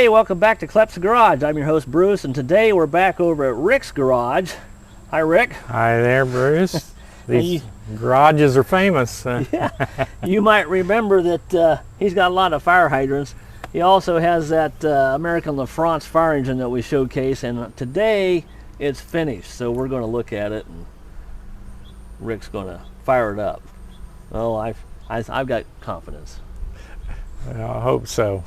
Hey, welcome back to Klepp's Garage. I'm your host, Bruce, and today we're back over at Rick's Garage. Hi, Rick. Hi there, Bruce. These garages are famous. Yeah, you might remember that he's got a lot of fire hydrants. He also has that American LaFrance Fire Engine that we showcase, and today it's finished, so we're going to look at it, and Rick's going to fire it up. Oh, I've got confidence. Well, I hope so.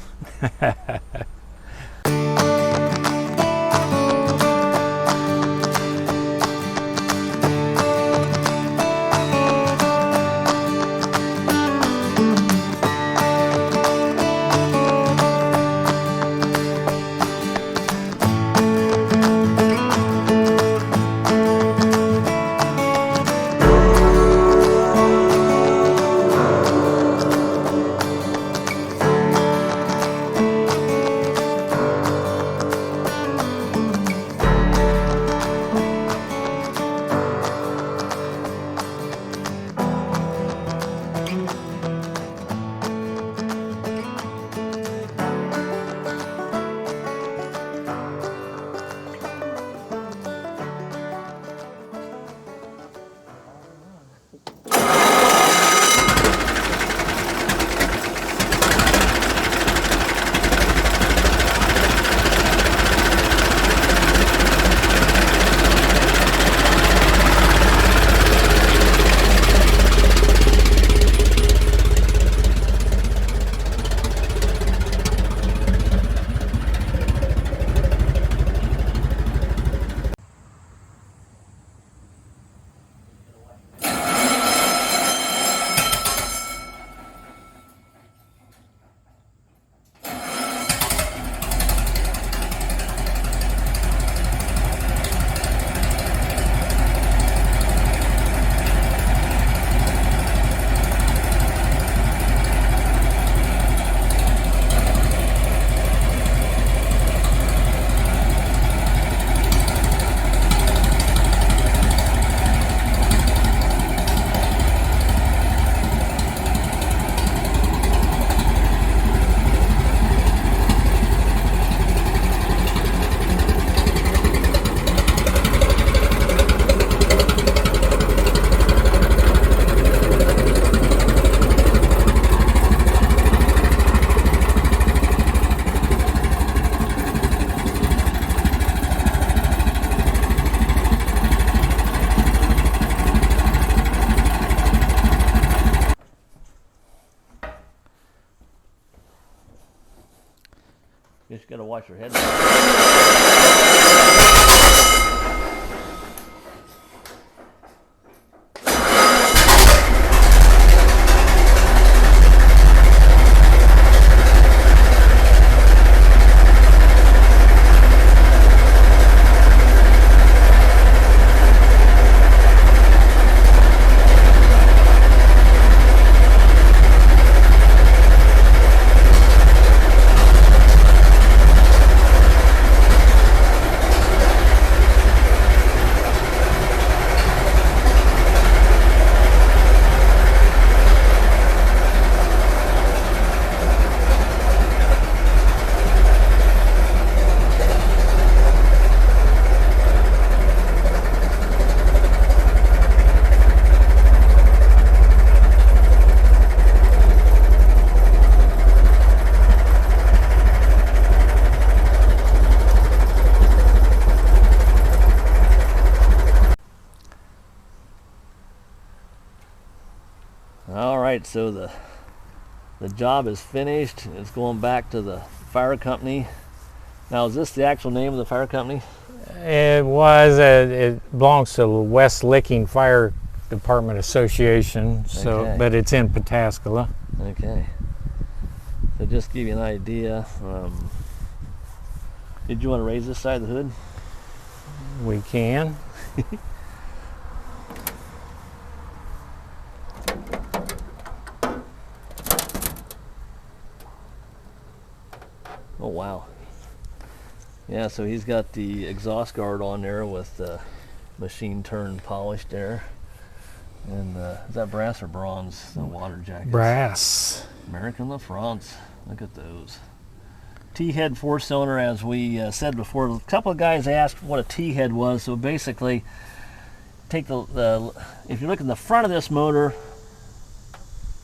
Just got to watch your head. All right, so the job is finished. It's going back to the fire company. Now, is this the actual name of the fire company? It was. It belongs to the West Licking Fire Department Association. So, Okay. but it's in Pataskala. Okay. So just to give you an idea, did you want to raise this side of the hood? We can. Oh wow. Yeah, so he's got the exhaust guard on there with the machine turned polished there. And is that brass or bronze, the water jackets? Brass. American LaFrance. Look at those. T-head 4-cylinder, as we said before. A couple of guys asked what a T-head was. So basically, take if you look in the front of this motor,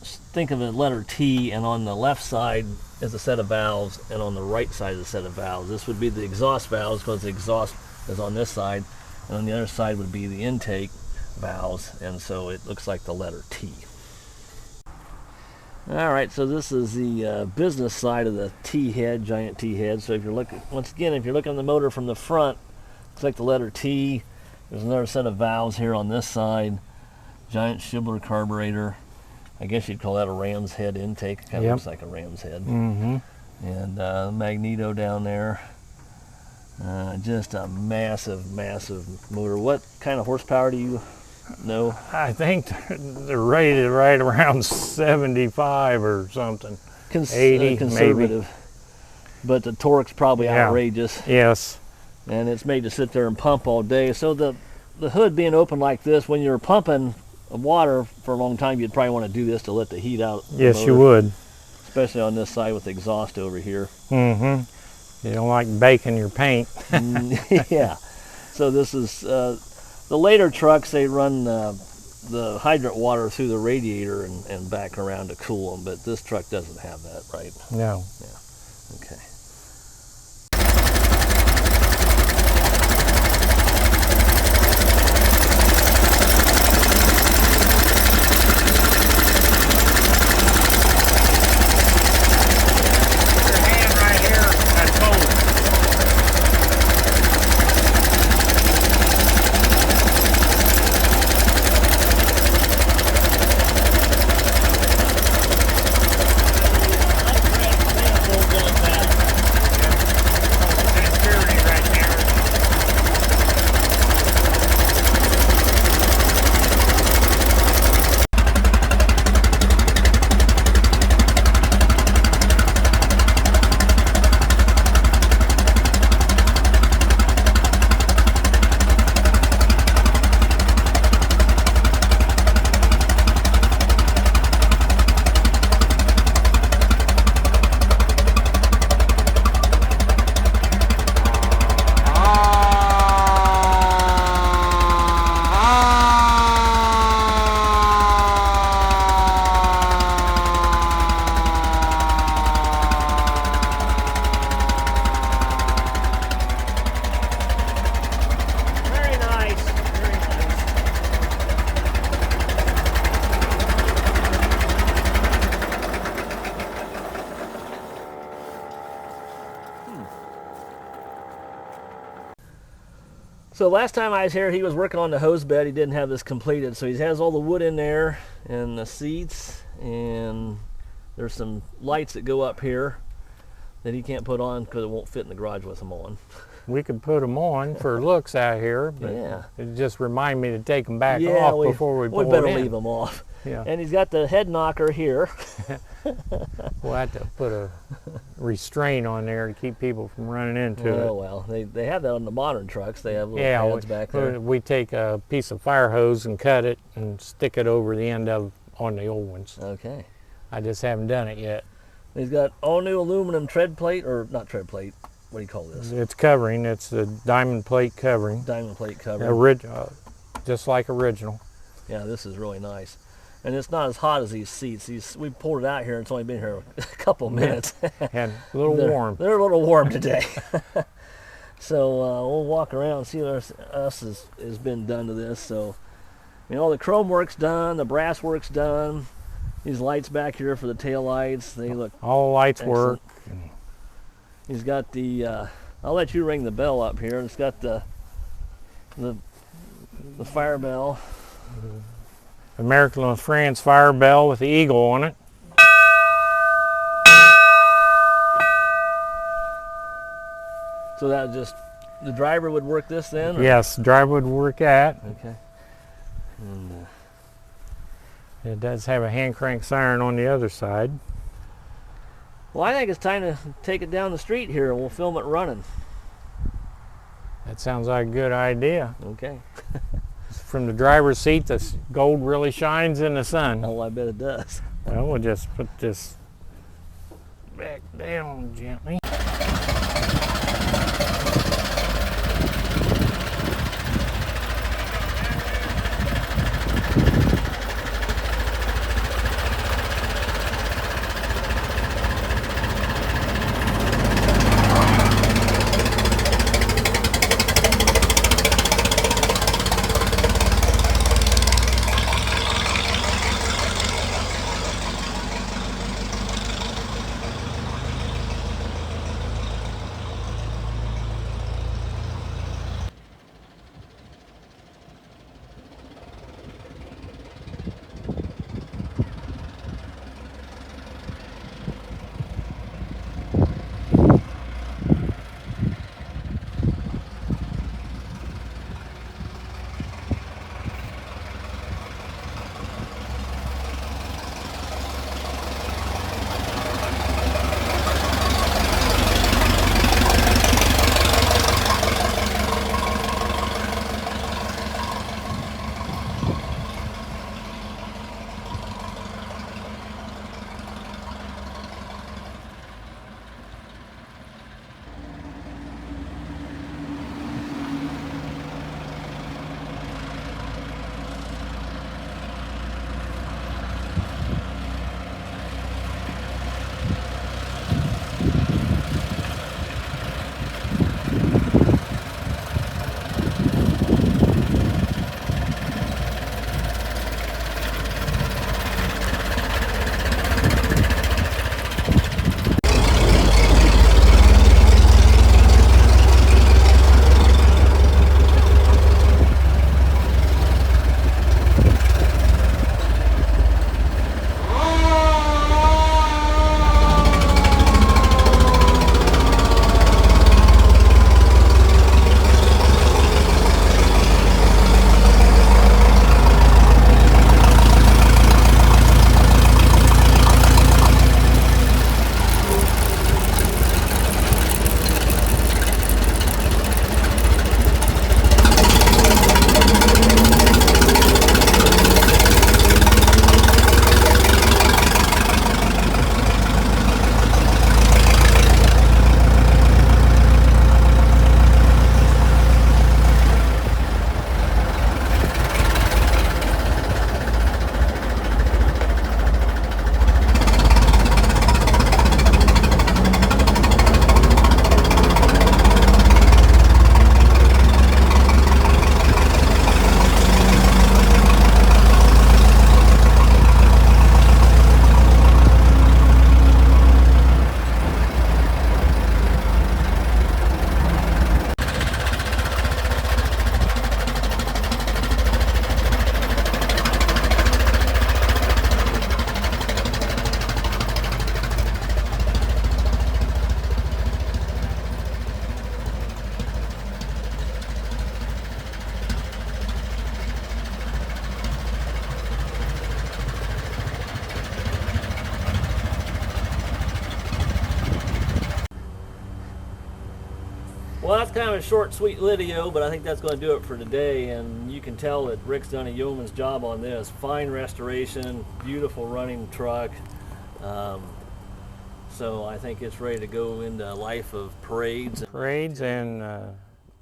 think of a letter T, and on the left side is a set of valves, and on the right side is a set of valves. This would be the exhaust valves, because the exhaust is on this side, and on the other side would be the intake valves, and so it looks like the letter T. Alright, so this is the business side of the T-head, giant T-head. So if you're looking, once again, if you're looking at the motor from the front, it's like the letter T. There's another set of valves here on this side. Giant Shibboleth carburetor. I guess you'd call that a ram's head intake. It kind of looks like a ram's head. And magneto down there. Just a massive, massive motor. What kind of horsepower do you know? I think they're rated right around 75 or something. 80, conservative. Maybe. But the torque's probably outrageous. Yes. And it's made to sit there and pump all day. So the hood being open like this, when you're pumping water for a long time, you'd probably want to do this to let the heat out. Yes, you would. Especially on this side with the exhaust over here. You don't like baking your paint. Yeah. So this is the later trucks. They run the hydrant water through the radiator and back around to cool them. But this truck doesn't have that, right? No. Yeah. Okay. So last time I was here, he was working on the hose bed. He didn't have this completed. So he has all the wood in there and the seats, and there's some lights that go up here that he can't put on because it won't fit in the garage with them on. We could put them on for looks out here, but it just remind me to take them back off before we pull we better it in. leave them off. Yeah. And he's got the head knocker here. We'll have to put a restraint on there to keep people from running into it. Oh, well, they have that on the modern trucks. They have little pads back there. We take a piece of fire hose and cut it and stick it over the end of on the old ones. Okay. I just haven't done it yet. He's got all new aluminum tread plate, or not tread plate. What do you call this? It's covering. It's the diamond plate covering. Diamond plate covering. Just like original. Yeah, this is really nice. And it's not as hot as these seats. We pulled it out here, and it's only been here a couple minutes. And a little warm. They're a little warm today. So we'll walk around and see what else has been done to this. So, I mean, all the chrome work's done, the brass work's done. These lights back here for the tail lights, they look all the lights excellent. work. He's got the, I'll let you ring the bell up here. It's got the fire bell. American LaFrance Fire Bell with the eagle on it. So that just, the driver would work this then? Or? Yes, the driver would work that. Okay. And, it does have a hand crank siren on the other side. well, I think it's time to take it down the street here and we'll film it running. That sounds like a good idea. Okay. From the driver's seat, the gold really shines in the sun. Oh, I bet it does. Well, we'll just put this back down gently. it's kind of a short, sweet video, but I think that's going to do it for today. And you can tell that Rick's done a yeoman's job on this. Fine restoration, beautiful running truck. So I think it's ready to go into a life of parades. Parades and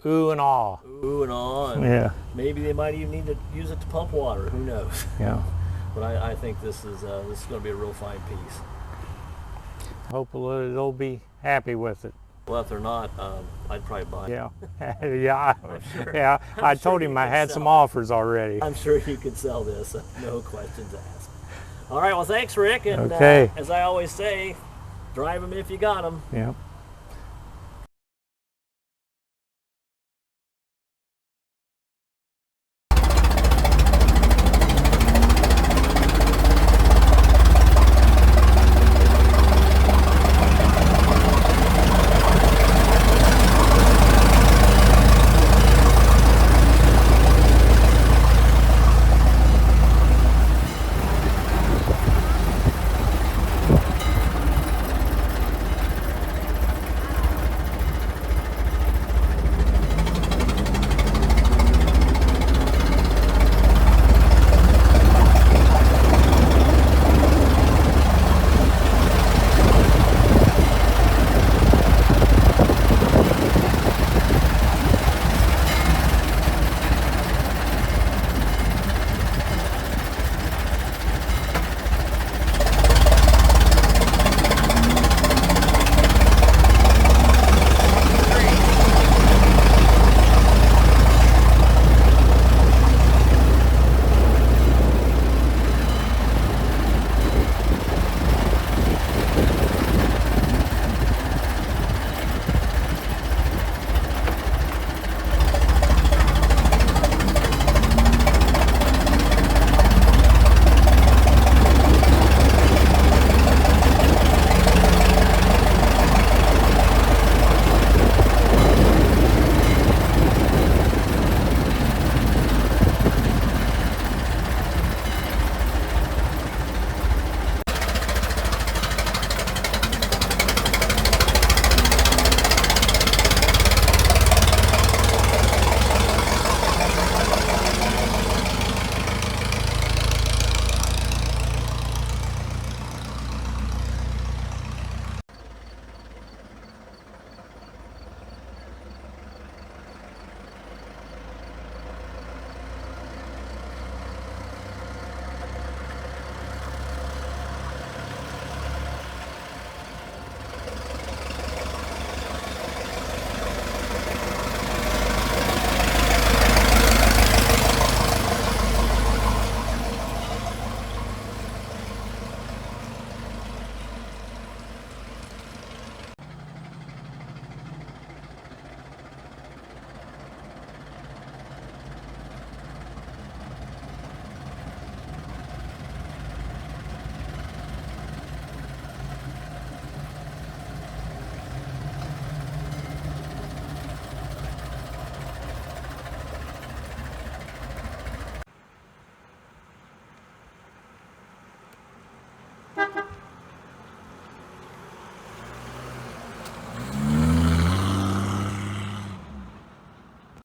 ooh and awe. Ooh and awe. And yeah. maybe they might even need to use it to pump water. Who knows? Yeah. But I think this is going to be a real fine piece. Hopefully they'll be happy with it. Well, if they're not, I'd probably buy it. Yeah. yeah. Sure. Yeah. I told him I had some offers already. I'm sure you could sell this. No questions asked. All right. Well, thanks, Rick. And okay. As I always say, drive them if you got them. Yeah.